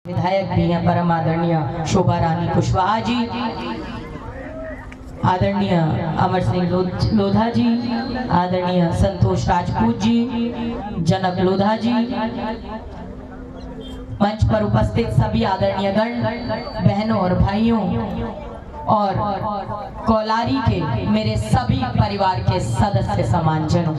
विधायक भी हैं परम आदरणीय शोभा रानी कुशवाहा जी, आदरणीय अमर सिंह लोधा जी, आदरणीय संतोष राजपूत जी, जनक लोधा जी, मंच पर उपस्थित सभी आदरणीय गण, बहनों और भाइयों और कोलारी के मेरे सभी परिवार के सदस्य समानजनों,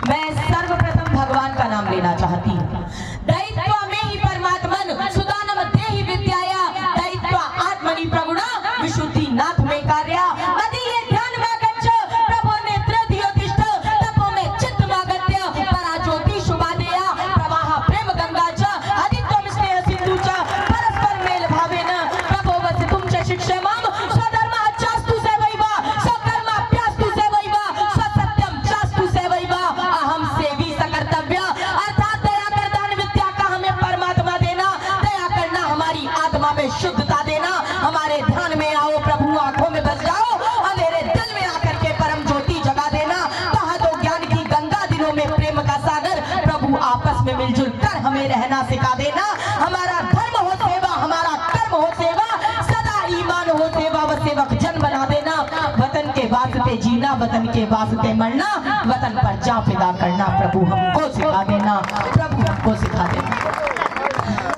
मैं सर्वप्रथम भगवान का नाम लेना चाहती हूँ। दैत्व में ही परमात्मन सुदानम देहि विद्याया, दैत्व आत्मनि प्रगुणा विशुद्धि नाथ में कार्या, मदीये ध्यान मागच्छ प्रभो नेत्र धियोतिष्ठ तपो में चित्त मागत्य पराज्योति शुभादेया प्रवाह प्रेम गंगा च आदित्य स्नेह सिंधु च परस्पर मेल भावेन प्रभो वसितुं च शिक्षमाम स्वधर्म चास्तु सेवैव स्वकर्म अभ्यास्तु सेवैव स्वसत्यम चास्तु सेवैव अहम सेवी सकर्तव्य, अर्थात दया कर दान विद्या का हमें परमात्मा देना, दया करना हमारी आत्मा में शुद्धता देना, हमारे ध्यान में आओ प्रभु, आंखों में बस जाओ, अंधेरे दिल में आकर के परम ज्योति जगा देना, कहा दो ज्ञान की गंगा, दिलों में प्रेम का सागर, प्रभु आपस में मिलजुल कर हमें रहना सिखा देना, हमारा धर्म हो सेवा, हमारा कर्म हो सेवा, सदा ईमान हो सेवा व सेवक जन बना देना, वतन के वास्ते जीना, वतन के वास्ते मरना, वतन पर जा फिदा करना, प्रभु हमको सिखा देना, प्रभु हमको सिखा देना।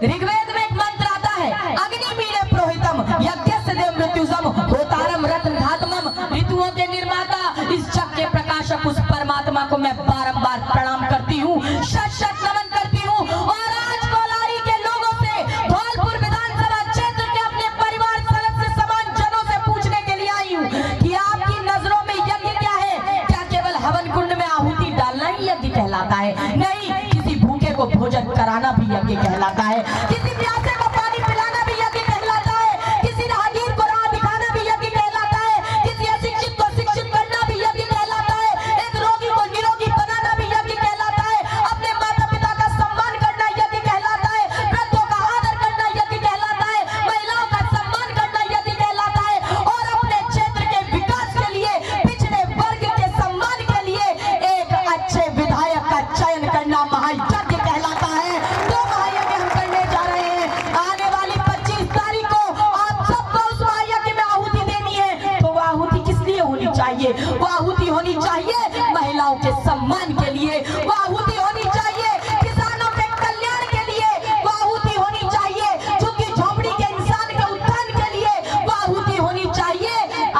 ऋग्वेद में एक मंत्र आता है, अग्नि मीले प्रोहितम यज्ञस्य देव मृत्युसम होतारम रत्न धातमम, ऋतुओं के निर्माता इस जग के प्रकाशक उस परमात्मा को मैं बारंबार प्रणाम करती हूँ, शत शत नमन करती हूँ। और आज कोलारी के लोगों से, धौलपुर विधानसभा क्षेत्र के अपने परिवार सदस्य समान जनों से पूछने के लिए आई हूँ कि आपकी नजरों में यज्ञ क्या है? क्या केवल हवन कुंड में आहुति डालना ही यज्ञ कहलाता है? नहीं, किसी भूखे को भोजन कराना भी यज्ञ कहलाता है, किसी प्यासे को पानी पिलाना भी यज्ञ कहलाता है, किसी राहगीर को राह दिखाना भी यज्ञ कहलाता है, किसी अशिक्षित को शिक्षित करना भी यज्ञ कहलाता है, एक रोगी को निरोगी बनाना भी यज्ञ कहलाता है, अपने माता पिता का सम्मान करना यज्ञ कहलाता है, वृद्धों का आदर करना यज्ञ कहलाता है, महिलाओं का सम्मान करना यज्ञ कहलाता है, और अपने क्षेत्र के विकास के लिए, पिछड़े वर्ग के सम्मान के लिए एक अच्छे विधायक का चयन करना महायज्ञ कहलाता है। तो महायज्ञ हम करने जा रहे हैं, आने वाली 25 तारीख को आप सबको उस महायज्ञ में आहुति देनी है। तो वो आहुति किस लिए होनी चाहिए? वो आहुति होनी चाहिए महिलाओं के सम्मान के लिए, वो आहुति होनी चाहिए किसानों के कल्याण के लिए, वो आहुति होनी चाहिए झुग्गी झोपड़ी के इंसान के उत्थान के लिए, वो आहुति होनी चाहिए,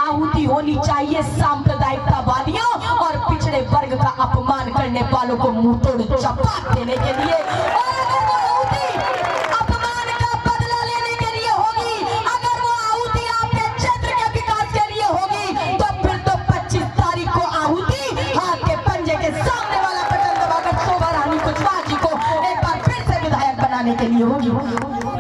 आहुति होनी चाहिए सांप्रदायिकतावादियों और पिछड़े वर्ग का अपमान करने वालों को मुंह तोड़ जवाब देने के लिए। और अगर वो आहुति अपमान का बदला लेने के लिए होगी, अगर वो आहुति आपके क्षेत्र के विकास के लिए होगी, तो फिर तो 25 तारीख को आहुति हाथ के पंजे के सामने वाला बटन दबाकर शोभा रानी कुशवाहा जी को एक बार फिर से विधायक बनाने के लिए होगी।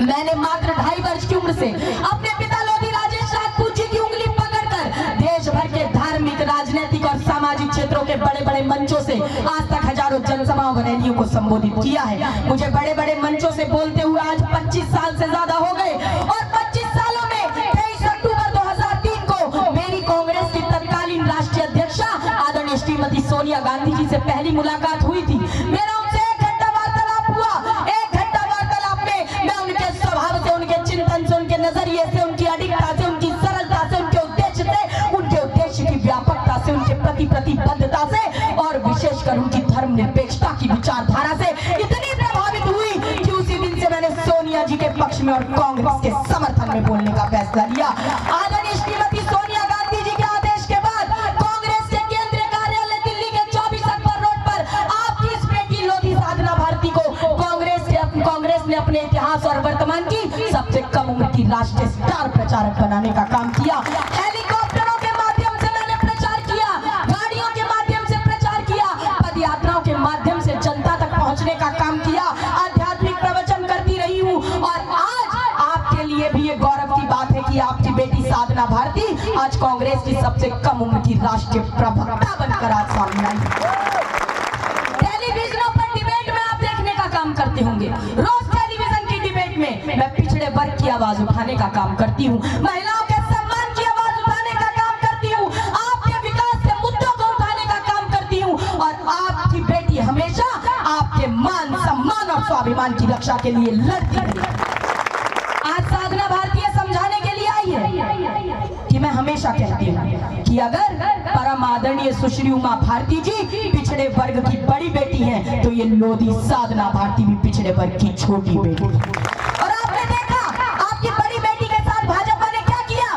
मैंने मात्र 2.5 वर्ष की उम्र से अपने पिता लोधी राजेश राजपूत जी की उंगली पकड़कर देश भर के धार्मिक, राजनीतिक और सामाजिक क्षेत्रों के बड़े बड़े मंचों से आज तक हजारों जनसभाओं रैलियों को संबोधित किया है। मुझे बड़े बड़े मंचों से बोलते हुए आज 25 साल से ज्यादा हो गए, और 25 सालों में 23 अक्टूबर 2003 को मेरी कांग्रेस की तत्कालीन राष्ट्रीय अध्यक्षा आदरणीय श्रीमती सोनिया गांधी जी से पहली मुलाकात हुई थी। मेरा उनसे 1 घंटा वार्तालाप हुआ। 1 घंटा वार्तालाप में मैं उनके स्वभाव से, उनके चिंतन से, उनके नजरिए से, उनकी अडिगता से, उनकी सरलता से, उनके उद्देश्य की व्यापकता से, उनके प्रति प्रतिबद्धता से और विशेषकर उनकी धर्मनिरपेक्षता की विचारधारा से इतनी प्रभावित हुई कि उसी दिन से मैंने सोनिया जी के पक्ष में और कांग्रेस के समर्थन में बोलने का फैसला लिया। आदरणीय श्रीमती सोनिया गांधी जी के आदेश के बाद कांग्रेस के केंद्रीय कार्यालय दिल्ली के 24 अकबर रोड पर आपकी इस बेटी लोधी साधना भारती को कांग्रेस ने अपने इतिहास और वर्तमान की सबसे कम उम्र की राष्ट्रीय स्टार प्रचारक बनाने का काम किया। हेलीकॉप्टरों के माध्यम से मैंने प्रचार किया, गाड़ियों के माध्यम से प्रचार किया, पदयात्राओं के माध्यम से जनता तक पहुंचने का काम किया, आध्यात्मिक प्रवचन करती रही हूँ। और आज आपके लिए भी ये गौरव की बात है कि आपकी बेटी साधना भारती आज कांग्रेस की सबसे कम उम्र की राष्ट्रीय प्रवक्ता बनकर आज सामने आई। टेलीविजनों पर डिबेट में आप देखने का काम करते होंगे, रोज टेलीविजन की डिबेट में मैं पिछड़े वर्ग की आवाज उठाने का काम करती हूँ, महिलाओं के सम्मान की आवाज उठाने का काम करती हूँ, आपके विकास के मुद्दों को उठाने का काम करती हूँ। और आपकी बेटी हमेशा आपके मान, सम्मान और स्वाभिमान की रक्षा के लिए लड़ती रही। हमेशा कहती हूँ कि अगर परम आदरणीय सुश्री उमा भारती जी पिछड़े वर्ग की बड़ी बेटी हैं, तो ये लोधी साधना भारती भी पिछड़े वर्ग की छोटी बेटी है। और आपने देखा आपकी बड़ी बेटी के साथ भाजपा ने क्या किया।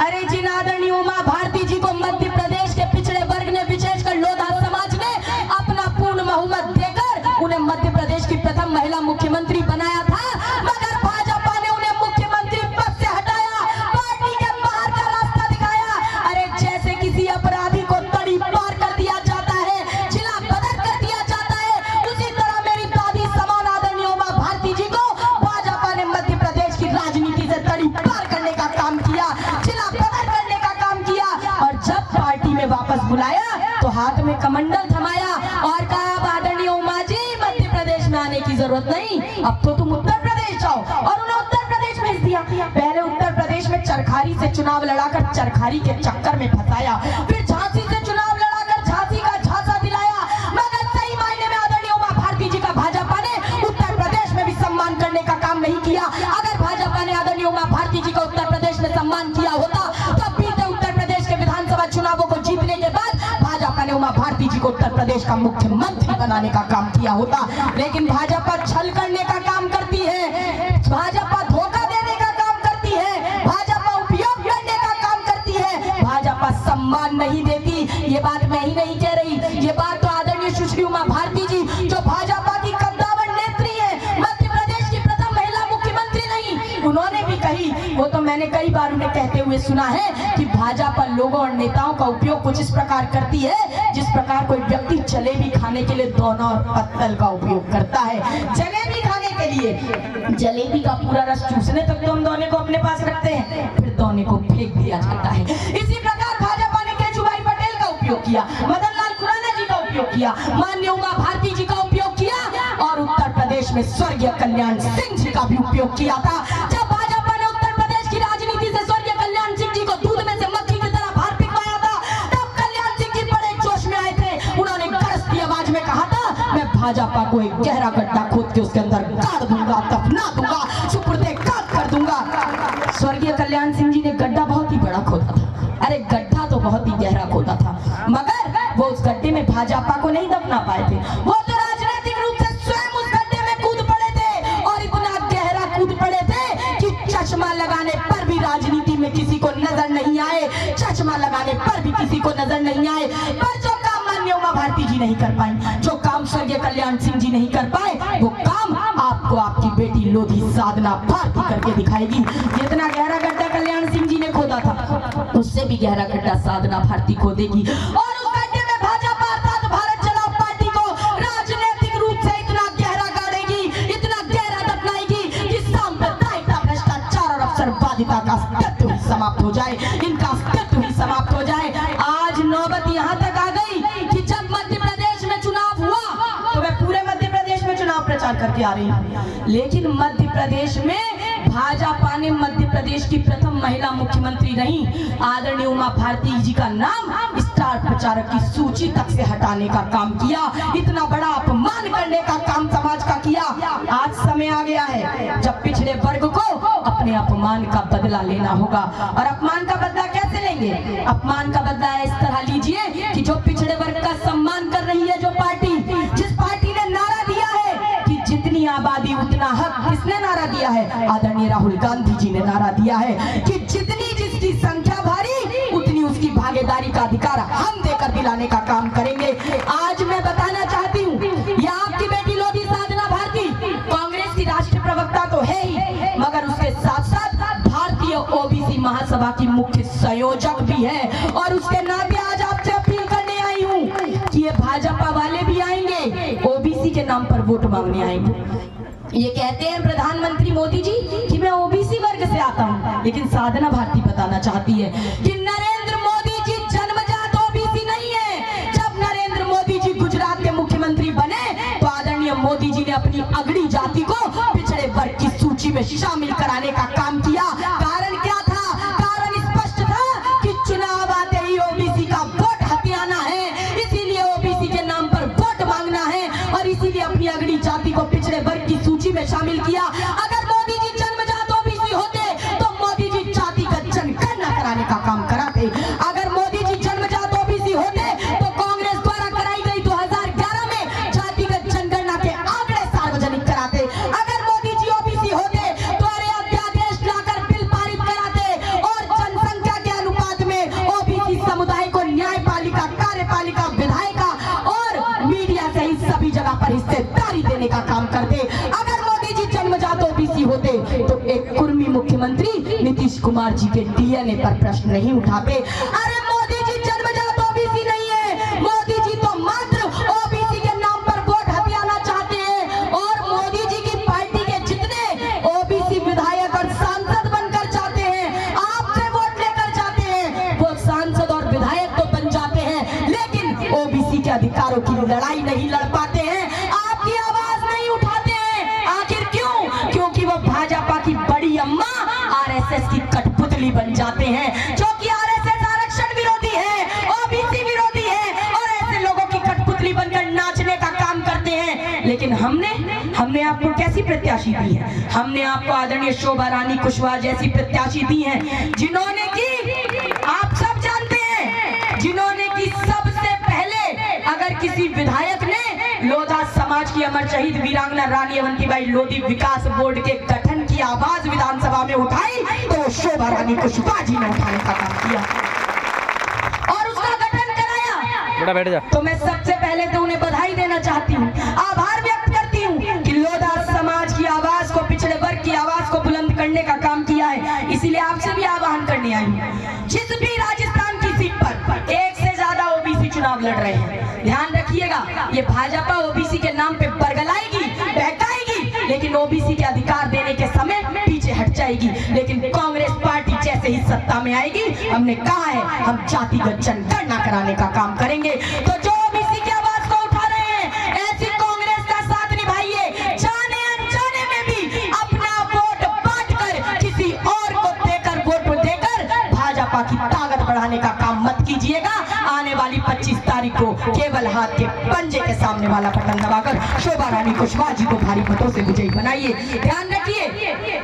अरे जिन आदरणीय उमा भारती जी को मध्य प्रदेश के पिछड़े वर्ग ने, विशेषकर लोधा समाज ने अपना पूर्ण बहुमत देकर उन्हें मध्य प्रदेश की प्रथम महिला मुख्यमंत्री बनाया था, मगर भाजपा ने उन्हें मुख्यमंत्री पद से हटाया, पार्टी के बाहर का रास्ता दिखाया। अरे जैसे किसी अपराधी को तड़ी पार कर दिया जाता है, जिला बदल कर दिया जाता है, उसी तरह मेरी दादी समान आदरणीय उमा भारती जी को भाजपा ने मध्य प्रदेश की राजनीति से तड़ी पार करने का काम किया, जिला बदल करने का काम किया। और जब पार्टी में वापस बुलाया तो हाथ में कमंडल थमाया और कहा, आदरणीय उमा जी मध्य प्रदेश में आने की जरूरत नहीं, अब तो तुम उत्तर प्रदेश जाओ। और उन्हें उत्तर प्रदेश भेज दिया। पहले उत्तर प्रदेश में चरखारी से चुनाव लड़ाकर चरखारी के चक्कर में फंसाया, फिर झांसी से चुनाव लड़ाकर झांसी का झांसा दिलाया, मगर सही मायने में आदरणीय उमा भारती जी का भाजपा ने उत्तर प्रदेश में भी सम्मान करने का काम नहीं किया। अगर भाजपा ने आदरणीय उमा भारती जी का उत्तर प्रदेश में सम्मान किया होता तो बीते उत्तर प्रदेश के विधानसभा चुनावों को जीतने के बाद भाजपा ने उमा भारती जी को उत्तर प्रदेश का मुख्यमंत्री बनाने का काम किया होता। लेकिन भाजपा छल करने का काम करती है, भाजपा धोखा देने का काम करती है, भाजपा उपयोग करने का काम करती है, भाजपा सम्मान नहीं देती। ये बात मैं ही नहीं कह रही, ये बात तो आदरणीय सुश्री उमा भारती जी जो भाजपा की कद्दावर नेत्री है, मध्य प्रदेश की प्रथम महिला मुख्यमंत्री नहीं, उन्होंने भी कही। वो तो मैंने कई बार उन्हें कहते हुए सुना है कि भाजपा लोगों और नेताओं का उपयोग कुछ इस प्रकार करती है जिस प्रकार कोई व्यक्ति जलेबी खाने के लिए दोना और पत्तल का उपयोग करता है। जलेबी खाने के लिए जलेबी का पूरा रस चूसने तक तो हम दोने को अपने पास रखते हैं, फिर दोने को फेंक दिया जाता है। इसी प्रकार भाजपा ने केशुभाई पटेल का उपयोग किया, मदन लाल खुराना जी का उपयोग किया, माननीय उमा भारती जी का उपयोग किया और उत्तर प्रदेश में स्वर्गीय कल्याण सिंह जी का भी उपयोग किया था। जब भाजपा ने उत्तर प्रदेश की राजनीति से स्वर्गीय कल्याण सिंह जी को दूध में से मक्खी की तरह बाहर फेंकवाया था, तब कल्याण सिंह जी बड़े जोश में आए थे। उन्होंने गरजती आवाज में कहा था, मैं भाजपा को एक गहरा गड्ढा खोद के उसके अंदर गाड़ दूंगा, दफना दूंगा, सुपुर्दे काट कर दूंगा। स्वर्गीय कल्याण सिंह जी ने गड्ढा बहुत ही बड़ा खोदा था, अरे गड्ढा तो बहुत ही गहरा खोदा था, मगर वो उस गड्ढे में भाजपा को नहीं दफना पाए थे। वो तो राजनीतिक रूप से स्वयं उस गड्ढे में कूद पड़े थे और इतना गहरा कूद पड़े थे कि चश्मा लगाने पर भी राजनीति में किसी को नजर नहीं आए, चश्मा लगाने पर भी किसी को नजर नहीं आए। पर जो काम माननीय उमा भारती जी नहीं कर पाई, जो काम स्वर्गीय कल्याण सिंह जी नहीं कर पाए, वो काम आपको आपकी बेटी लोधी साधना भारती करके दिखाएगी। जितना गहरा गड्ढा कल्याण सिंह जी ने खोदा था, उससे भी गहरा गड्ढा साधना भारती खोदेगी और उस गड्ढे में भाजपा अर्थात भारत चलाओ पार्टी को राजनीतिक रूप से इतना गहरा गाड़ेगी, इतना गहरा दफनाएगी कि सांप्रदायिकता, भ्रष्टाचार और अवसरवादिता का अस्तित्व ही समाप्त हो जाए, इनका अस्तित्व ही समाप्त हो जाए। आज नौबत यहाँ तक आ गई कि जब मध्य प्रदेश में चुनाव हुआ तो मैं पूरे मध्य प्रदेश में चुनाव प्रचार करके आ रही हूँ, लेकिन मध्य प्रदेश में भाजपा ने मध्य प्रदेश की प्रथम महिला मुख्यमंत्री नहीं, आदरणीय उमा भारती जी का नाम स्टार प्रचारक की सूची तक से हटाने का काम किया। इतना बड़ा अपमान करने का काम समाज का किया। आज समय आ गया है जब पिछड़े वर्ग को अपने अपमान का बदला लेना होगा। और अपमान का बदला कैसे लेंगे? अपमान का बदला इस तरह लीजिए कि जो पिछड़े वर्ग का सम्मान कर रही है जो पार्टी, जिस पार्टी ने नारा दिया है कि जितनी आबादी उतना हक, किसने नारा दिया है? आदरणीय राहुल गांधी जी ने नारा दिया है कि जितनी जिसकी संख्या भारी उतनी उसकी भागीदारी का अधिकार हम देकर दिलाने का काम करेंगे। आज मैं बताना चाहती हूँ, ये आपकी बेटी लोधी साधना भारती कांग्रेस की राष्ट्रीय प्रवक्ता तो है ही, मगर उसके साथ साथ भारतीय ओबीसी महासभा की मुख्य संयोजक भी है। और उसके नाते आज आपसे अपील करने आई हूँ कि ये भाजपा वाले भी आएंगे, ओबीसी के नाम पर वोट मांगने आएंगे। ये कहते हैं प्रधानमंत्री मोदी जी कि मैं ओबीसी वर्ग से आता हूँ, लेकिन साधना भारती बताना चाहती है कि नरेंद्र मोदी जी जन्मजात ओबीसी नहीं है। जब नरेंद्र मोदी जी गुजरात के मुख्यमंत्री बने तो आदरणीय मोदी जी ने अपनी अगड़ी जाति को पिछड़े वर्ग की सूची में शामिल कराने का काम किया। कारण क्या था? कारण स्पष्ट था कि चुनाव आते ही ओबीसी का वोट हथियाना है, इसीलिए ओबीसी के नाम पर वोट मांगना है और इसीलिए अपनी अगड़ी जाति को पिछड़े वर्ग की सूची में शामिल किया। अगर मोदी जी जन्मजात ओबीसी होते तो मोदी जी जातिगत जनगणना कराने का काम कराते। तो एक कुर्मी मुख्यमंत्री नीतीश कुमार जी के डीएनए पर प्रश्न नहीं उठाते। अरे मोदी जी जन्मजात ओबीसी नहीं है, मोदी जी तो मात्र ओबीसी के नाम पर वोट हथियाना चाहते हैं। और मोदी जी की पार्टी के जितने ओबीसी विधायक और सांसद बनकर जाते हैं, आपसे वोट लेकर जाते हैं, वो सांसद और विधायक तो बन जाते हैं, लेकिन ओबीसी के अधिकारों की लड़ाई नहीं लड़ पाते हैं, आपकी आवाज नहीं उठाते हैं। आखिर क्यों? क्योंकि वो भाजपा की बड़ी अम्मा आरएसएस की कठपुतली बन जाते हैं, जो कि आरएसएस आरक्षण विरोधी है, ओबीसी विरोधी है, और ऐसे लोगों की कठपुतली बनकर नाचने का काम करते हैं। लेकिन हमने आपको कैसी प्रत्याशी दी है? हमने आपको आदरणीय शोभा रानी कुशवाहा जैसी प्रत्याशी दी है, जिन्होंने की आप सब जानते हैं, जिन्होंने की सबसे पहले अगर किसी विधायक ने लोधा समाज की अमर शहीद वीरांगना रानी अवंतीबाई लोधी विकास बोर्ड के गठन की आवाज विधानसभा में उठाई, तो शोभा रानी कुशवाहा जी ने उठाने का काम किया और उसका गठन कराया। बेटा बैठ जा। तो मैं सबसे पहले तो उन्हें बधाई देना चाहती हूँ, आभार व्यक्त करती हूँ कि लोधा समाज की आवाज को, पिछड़े वर्ग की आवाज को बुलंद करने का काम किया है। इसीलिए आपसे भी आह्वान करने आई हूँ, जिस भी राजस्थान की सीट पर एक से ज्यादा ओबीसी चुनाव लड़ रहे हैं, ध्यान रखिएगा, ये भाजपा ओबीसी के नाम पे बरगलाएगी, बहकाएगी, लेकिन ओबीसी के अधिकार देने के समय पीछे हट जाएगी। लेकिन कांग्रेस पार्टी जैसे ही सत्ता में आएगी, हमने कहा है हम जातिगत जनगणना कराने का काम करेंगे। तो जो ओबीसी की आवाज को उठा रहे हैं, ऐसी कांग्रेस का साथ निभाइए, जाने अनजाने में भी अपना वोट बांटकर किसी और को देकर, वोट देकर भाजपा की ताकत बढ़ाने का काम मत कीजिएगा। आने वाली 25 तारीख को केवल हाथ के पंजे के सामने वाला बटन दबाकर शोभा रानी कुशवाहा जी को भारी मतों से विजयी बनाइए। ध्यान रखिए,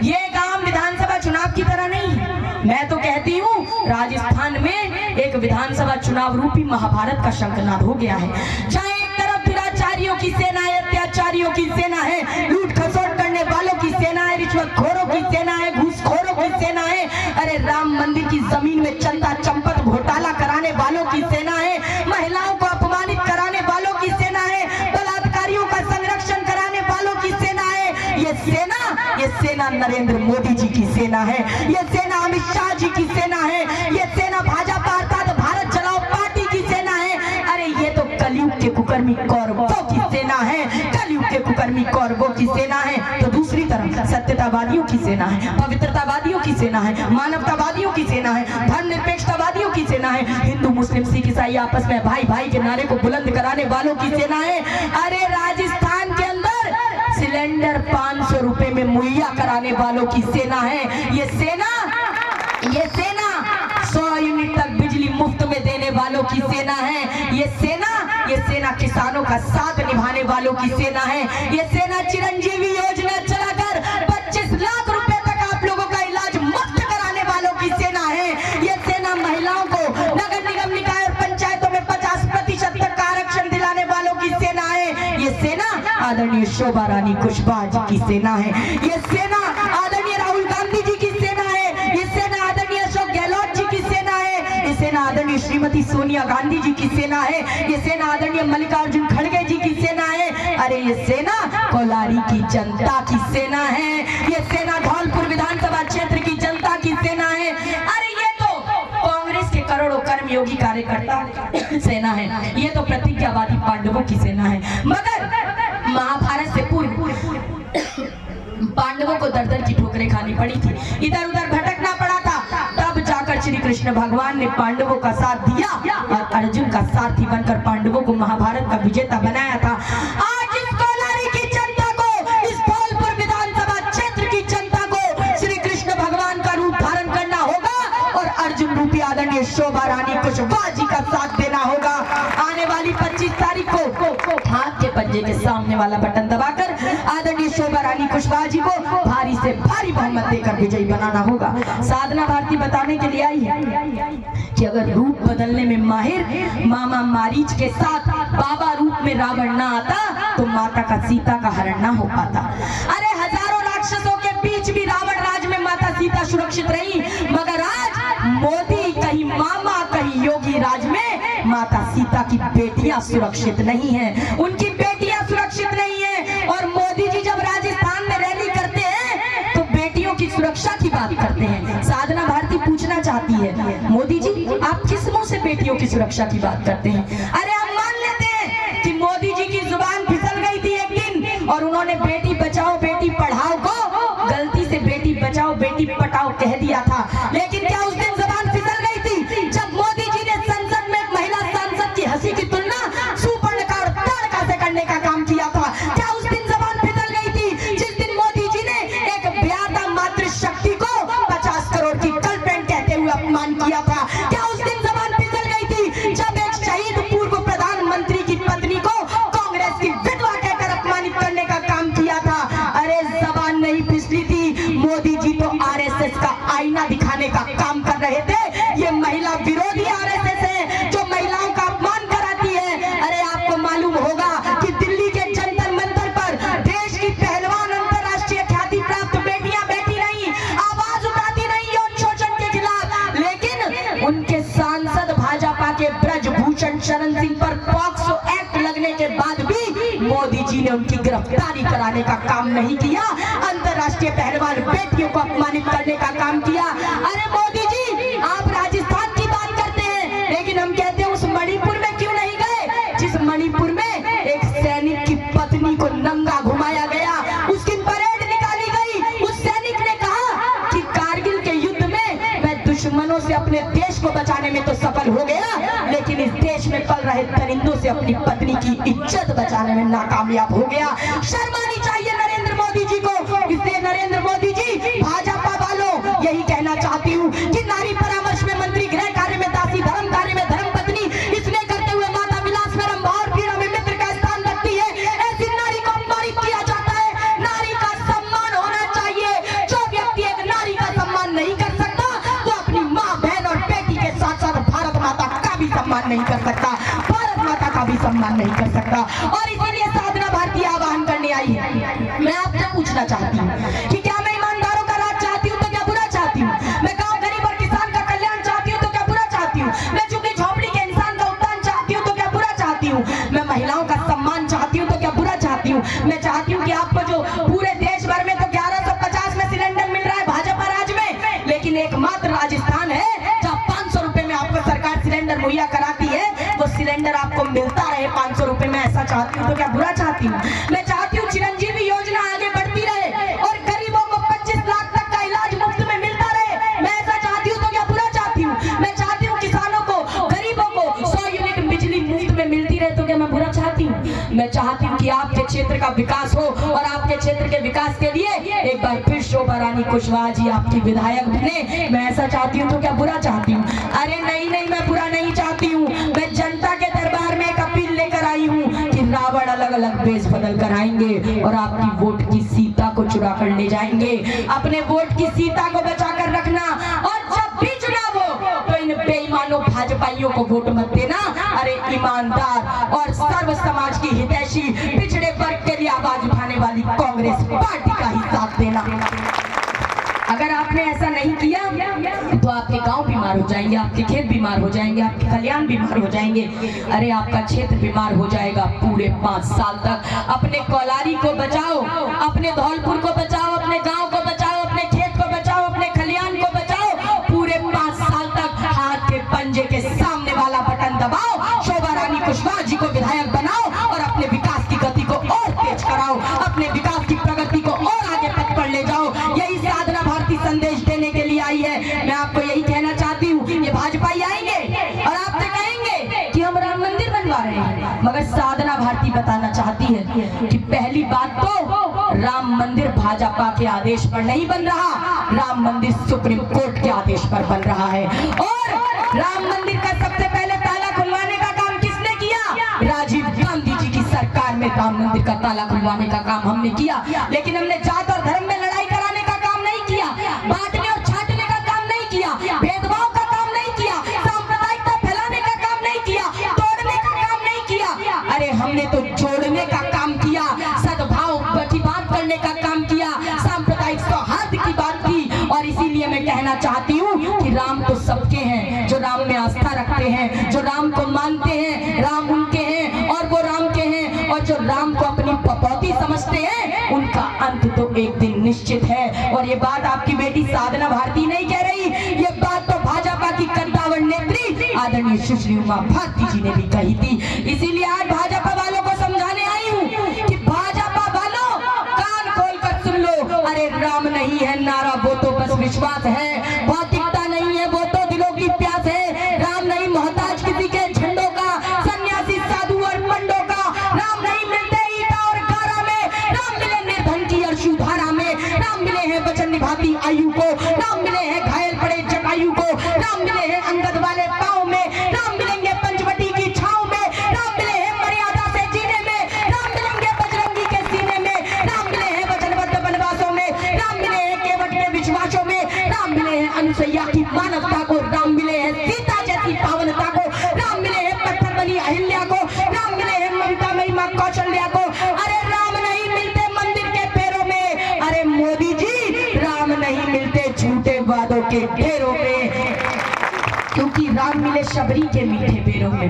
ये काम विधानसभा चुनाव की तरह नहीं है। मैं तो कहती हूँ राजस्थान में एक विधानसभा चुनाव रूपी महाभारत का शंखनाद हो गया है। चाहे एक तरफ दुराचारियों की सेना है, अत्याचारियों की सेना है, लूट खसोट करने वालों की सेना है, रिश्वतखोरों की सेना है, घूसखोरों की सेना है, अरे राम मंदिर की जमीन में चंदा चंपत घोटाला कराने वालों की सेना है, महिलाओं को अपमानित कराने वालों की सेना है, बलात्कारियों का संरक्षण कराने वालों की सेना है। ये सेना नरेंद्र मोदी जी की सेना है, ये सेना अमित शाह जी की सेना है, ये सेना भाजपा अर्थात भारत चलाओ पार्टी की सेना है। अरे ये तो कलयुग के कुकर्मी कौरवों की सेना है, कलयुग के कुकर्मी कौरवों की सेना है। तो दूसरी तरफ सत्यतावादियों की सेना है, पवित्रतावादियों की सेना है, मानवतावादियों की सेना है, धर्मनिरपेक्षतावादियों की सेना है, हिंदू मुस्लिम सिख ईसाई आपस में भाई भाई के नारे को बुलंद कराने वालों की सेना है। अरे राजस्थान के अंदर सिलेंडर 500 रुपए में मुहैया कराने वालों की सेना है। ये सेना 100 यूनिट तक बिजली मुफ्त में देने वालों की सेना है। ये सेना किसानों का साथ निभाने वालों की सेना है। ये सेना चिरंजीवी योजना चलाकर 25 लाख रुपए तक आप लोगों का इलाज मुफ्त कराने वालों की सेना है। ये सेना महिलाओं को नगर निगम निकाय और पंचायतों में 50% तक का आरक्षण दिलाने वालों की सेना है। ये सेना आदरणीय शोभा रानी कुशवाहा जी की सेना है। ये सेना आदरणीय राहुल गांधी जी की सेना है। ये सेना आदरणीय अशोक गहलोत जी की सेना है। ये सेना आदरणीय श्रीमती सोनिया गांधी जी की सेना है। ये सेना आदरणीय मल्लिकार्जुन खड़गे जी की सेना है। अरे ये सेना कोलारी की जनता की सेना है। ये सेना धौलपुर विधानसभा क्षेत्र की जनता की सेना है। अरे ये तो कांग्रेस के करोड़ों कर्मयोगी कार्यकर्ता सेना है। ये तो प्रतिज्ञावादी पांडवों की सेना है। मगर महाभारत से पूर्व पांडवों को दर-दर की ठोकरें खानी पड़ी थी, इधर उधर भटकना पड़ा था। तब जाकर श्री कृष्ण भगवान ने पांडवों का साथ दिया और अर्जुन का सारथी बनकर पांडवों को महाभारत का विजेता बनाया था। आज इस कोलारी की जनता को, इस धौलपुर विधानसभा क्षेत्र की जनता को श्री कृष्ण भगवान का रूप धारण करना होगा और अर्जुन रूपी आदरणीय शोभा रानी कुशवाहा जी का साथ देना होगा। आने वाली 25 तारीख को हाथ के पंजे के सामने वाला बटन दबाकर आदरणीय शोभा रानी कुशवाहा जी को भारी से भारी बहुमत देकर विजयी बनाना होगा। साधना भारती बताने के लिए आई है कि अगर रूप बदलने में माहिर मामा मारीच के साथ बाबा रूप में रावण ना आता तो माता का सीता का हरण ना हो पाता। अरे हजारों राक्षसों के बीच भी रावण राज में माता सीता सुरक्षित रही, मगर आज मोदी कहीं मामा कहीं योगी राज में माता सीता की बेटियां सुरक्षित नहीं हैं, उनकी बेटियां सुरक्षित नहीं हैं। और मोदी जी जब राजस्थान में रैली करते हैं तो बेटियों बेटियों की सुरक्षा की बात करते हैं। साधना भारती पूछना चाहती है, मोदी जी आप किस मुंह से बेटियों की सुरक्षा की बात करते हैं? अरे हम मान लेते हैं कि मोदी जी की जुबान फिसल गई थी एक दिन और उन्होंने बेटी बचाओ बेटी पढ़ाओ को गलती से बेटी बचाओ बेटी पढ़ाओ कह दिया था, लेकिन क्या उस दिन जुबान फिसल गई थी जब मोदी जी ने संसद में एक महिला सांसद की हंसी की तुलना सुपर्णका और ताड़का से करने का काम किया था? क्या उस दिन जुबान फिसल गई थी जिस दिन मोदी जी ने एक ब्याता मातृशक्ति को 50 करोड़ की गर्लफ्रेंड कहते हुए अपमान किया था? क्या उस दिन जुबान फिसल गई थी जब एक शहीद पूर्व प्रधानमंत्री की पत्नी को कांग्रेस की विधवा कहकर अपमानित करने का काम किया था? अरे जबान नहीं फिसली थी, मोदी जी तो आरएसएस का आईना दिखाने का काम कर रहे थे। ये महिला विरोधी आरएसएस है जो महिलाओं का अपमान कराती है। अरे आपको मालूम होगा कि दिल्ली के जंतर मंतर पर देश की पहलवान अंतरराष्ट्रीय ख्याति प्राप्त बेटियां बैठी नहीं, आवाज उठाती नहीं यौन शोषण के खिलाफ, लेकिन उनके सांसद भाजपा के ब्रजभूषण शरण सिंह पर पॉक्सो एक्ट लगने के बाद भी मोदी जी ने उनकी गिरफ्तारी कराने का काम नहीं किया, अंतरराष्ट्रीय पहलवान बेटियों को अपमानित करने का काम किया। अरे मोदी जी आप राजस्थान की बात करते हैं, लेकिन हम कहते हैं उस मणिपुर में क्यों नहीं गए जिस मणिपुर में एक सैनिक की पत्नी को नंगा घुमाया गया, उसकी परेड निकाली गई। उस सैनिक ने कहा कि कारगिल के युद्ध में मैं दुश्मनों से अपने देश को बचाने में तो सफल हो गया, लेकिन इस देश में पल रहे परिंदों से अपनी पत्नी की इज्जत बचाने में नाकामयाब हो गया। शर्म आनी चाहिए नरेंद्र मोदी जी को। इसलिए नरेंद्र मोदी जी भाजपा वालों यही कहना चाहती हूँ कि नारी परामर्श में मंत्री, गृह कार्य में दासी, धर्म कार्य में धर्म पत्नी, इसमें करते हुए माता विलास में रंभा और पीड़ा में मित्र का स्थान रखती है। ऐसी नारी को अपमानित किया जाता है। नारी का सम्मान होना चाहिए। जो व्यक्ति एक नारी का सम्मान नहीं कर सकता वो अपनी माँ, बहन और बेटी के साथ साथ भारत माता का भी सम्मान नहीं कर सकता, भारत माता का भी सम्मान नहीं कर सकता। और इसीलिए साधना भारती आह्वान करने आई है। मैं आपसे पूछना चाहती हूँ कि क्या मैं ईमानदारों का राज चाहती हूँ तो क्या बुरा चाहती हूँ? मैं गांव गरीब और किसान का कल्याण चाहती हूँ तो क्या बुरा चाहती हूँ? मैं झुग्गी झोपड़ी के इंसान का उत्थान चाहती हूँ तो क्या बुरा चाहती हूँ? मैं महिलाओं का सम्मान चाहती हूँ तो क्या बुरा चाहती हूँ? मैं चाहती हूँ कि आपको जो पूरे देश भर में तो 1150 में सिलेंडर मिल रहा है भाजपा राज में, लेकिन एकमात्र राजस्थान है जहाँ 500 रुपए में आपको सरकार सिलेंडर मुहैया कराती है, वो सिलेंडर आपको मिलता रहे 500 रुपए में। ऐसा चाहती हूँ तो क्या बुरा चाहती हूँ? मैं चाहती हूँ चिरंजीवी योजना आगे बढ़ती रहे और गरीबों को 25 लाख तक का इलाज मुफ्त में मिलता रहे। मैं ऐसा चाहती हूँ तो क्या बुरा चाहती हूँ? मैं चाहती हूँ किसानों को, गरीबों को 100 यूनिट बिजली मुफ्त में मिलती रहे तो क्या मैं बुरा चाहती हूँ? मैं चाहती हूँ कि आपके क्षेत्र का विकास हो और आपके क्षेत्र के विकास के लिए एक बार फिर शोभा रानी कुशवाहा जी आपकी विधायक बने। मैं ऐसा चाहती हूँ तो क्या बुरा चाहती हूँ? अरे नहीं नहीं, मैं बुरा नहीं चाहती हूँ। मैं जनता के दरबार में एक अपील लेकर आई हूँ कि रावण अलग अलग भेष बदल कर आएंगे और आपकी वोट की सीता को चुरा कर ले जाएंगे। अपने वोट की सीता को बचा कर रखना और जब भी चुनाव हो तो इन बेईमानों भाजपाइयों को वोट मत देना। अरे ईमानदार और सर्व समाज की हितैषी पिछड़े वर्ग के लिए आवाज उठाने वाली कांग्रेस पार्टी का ही साथ देना। अगर आपने ऐसा नहीं किया तो आपके गांव बीमार हो जाएंगे, आपके खेत बीमार हो जाएंगे, आपके कल्याण बीमार हो जाएंगे। अरे आपका क्षेत्र बीमार हो जाएगा पूरे 5 साल तक। अपने कोलारी को बचाओ, अपने धौलपुर को बचाओ, अपने गांव को बचाओ, अपने खेत को बचाओ, अपने खलियान को बचाओ। पूरे 5 साल तक हाथ के पंजे के सामने वाला बटन दबाओ, शोभा रानी कुशवाहा जी को विधायक बनाओ और अपने विकास की गति को और तेज कराओ, अपने विकास की प्रगति को और आगे पथ पर ले जाओ। यही साधना भारती संदेश देने के लिए आई है। मैं आपको यही कहना चाहती हूँ, ये भाजपाई आएंगे और आपसे कहेंगे कि हम राम मंदिर बनवा रहे हैं, मगर साधना भारती बताना चाहती है कि पहली बात तो राम मंदिर भाजपा के आदेश पर नहीं बन रहा, राम मंदिर सुप्रीम कोर्ट के आदेश पर बन रहा है। और राम मंदिर का सबसे पहले ताला खुलवाने का काम किसने किया? राजीव गांधी जी की सरकार में राम मंदिर का ताला खुलवाने का काम हमने किया, लेकिन हमने जात और धर्म में लड़ाई कराने का काम नहीं किया, बांटने और छांटने का काम नहीं किया, भेदभाव का काम नहीं किया, सांप्रदायिकता फैलाने का काम नहीं किया, तोड़ने का काम नहीं किया। अरे हमने तो जोड़ने का काम किया, सद्भाव की बात करने का काम किया, सांप्रदायिक सौहार्द की बात की। और इसीलिए मैं कहना चाहती हूँ कि राम तो सबके हैं, जो राम में आस्था रखते हैं, जो राम को मानते हैं, राम उनके हैं और वो राम के हैं, और जो राम को अपनी पपौती समझते हैं उनका अंत तो एक दिन निश्चित है। और ये बात आपकी बेटी साधना भारती नहीं कह रही, ये बात तो भाजपा की कद्दावर नेत्री आदरणीय सुश्री उमा भारती जी ने भी कही थी। इसीलिए आज भाजपा वालों को समझाने आई हूँ कि भाजपा वालों कान खोलकर सुन लो। अरे राम नहीं है नारा, वो तो बस विश्वास है। भौतिकता नहीं है, वो तो दिलों की प्यास है। राम नहीं मोहताज किसी के झंडों का, सन्यासी साधु और पंडों का। राम नहीं मिलते ईटा और गारा में, राम मिले निर्धन की अश्रुधारा में। राम मिले हैं वचन निभाती आयु को, राम मिले हैं घायल पड़े जटायु को। राम मिले हैं अंगद वाले पाँव में, राम मिलेंगे पंचवटी की छाँव में। राम मिले हैं मर्यादा से जीने में, राम मिलेंगे बजरंगी के सीने में। राम मिले हैं वचनबद्ध वनवासों में, राम मिले हैं केवट के विश्वासों में। राम मिले हैं अनुसैया की मानवता को, राम मिले हैं सीता जैसी पावनता को। राम मिले हैं पत्थर बनी अहिल्या को, राम मिले हैं ममता मई मां कौशल्या को। अरे राम नहीं मिलते मंदिर के पैरों में, अरे मोदी जी राम नहीं मिलते झूठे वादों के ढेरों में, क्योंकि राम मिले शबरी के मीठे बेरों में।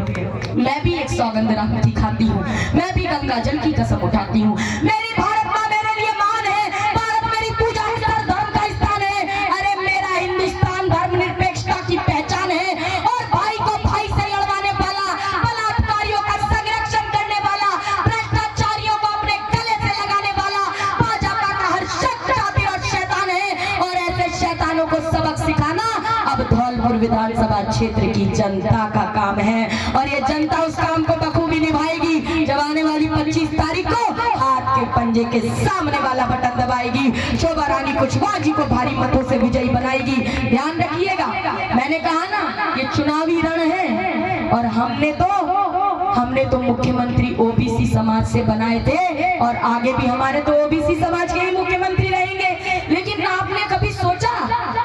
मैं भी एक सौगंध राम की खाती हूँ, मैं भी गंगा जल की कसम उठाती हूँ। मेरी भारत माँ मेरे लिए मान है, भारत मेरी पूजा उत्तर धर्म का स्थान है। अरे मेरा हिंदुस्तान धर्मनिरपेक्षता की पहचान है। और भाई को भाई से लड़वाने वाला, बलात्कारियों का संरक्षण करने वाला, भ्रष्टाचारियों को अपने गले से लगाने वाला भाजपा का हर शख्स कातिल और शैतान है। और ऐसे शैतानों को सबक सिखाना अब धौलपुर विधानसभा क्षेत्र की जनता का काम है। और ये जनता उस काम को बखूबी निभाएगी जब आने वाली 25 तारीख को हाथ के पंजे के सामने वाला बटन दबाएगी। शोभा रानी कुशवाहा जी को भारी मतों से विजयी बनाएगी। ध्यान रखिएगा, मैंने कहा ना ये चुनावी रण है। और हमने तो मुख्यमंत्री ओबीसी समाज से बनाए थे, और आगे भी हमारे तो ओबीसी समाज के ही मुख्यमंत्री रहेंगे। लेकिन आपने कभी सोचा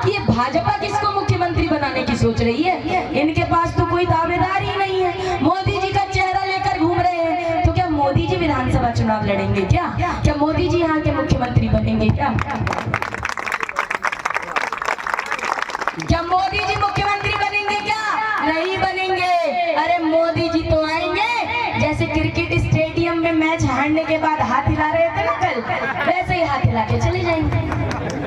कि ये भाजपा किसको मुख्यमंत्री बनाने की सोच रही है? इनके पास तो कोई दावेदार ही नहीं है। मोदी जी का चेहरा लेकर घूम रहे हैं, तो क्या मोदी जी विधानसभा चुनाव लड़ेंगे? क्या मोदी जी यहाँ के मुख्यमंत्री बनेंगे? क्या मोदी जी मुख्यमंत्री बनेंगे? क्या नहीं बनेंगे। अरे मोदी जी तो आएंगे जैसे क्रिकेट स्टेडियम में मैच हारने के बाद हाथ हिला रहे थे ना कल, वैसे ही हाथ हिला के चले जाएंगे।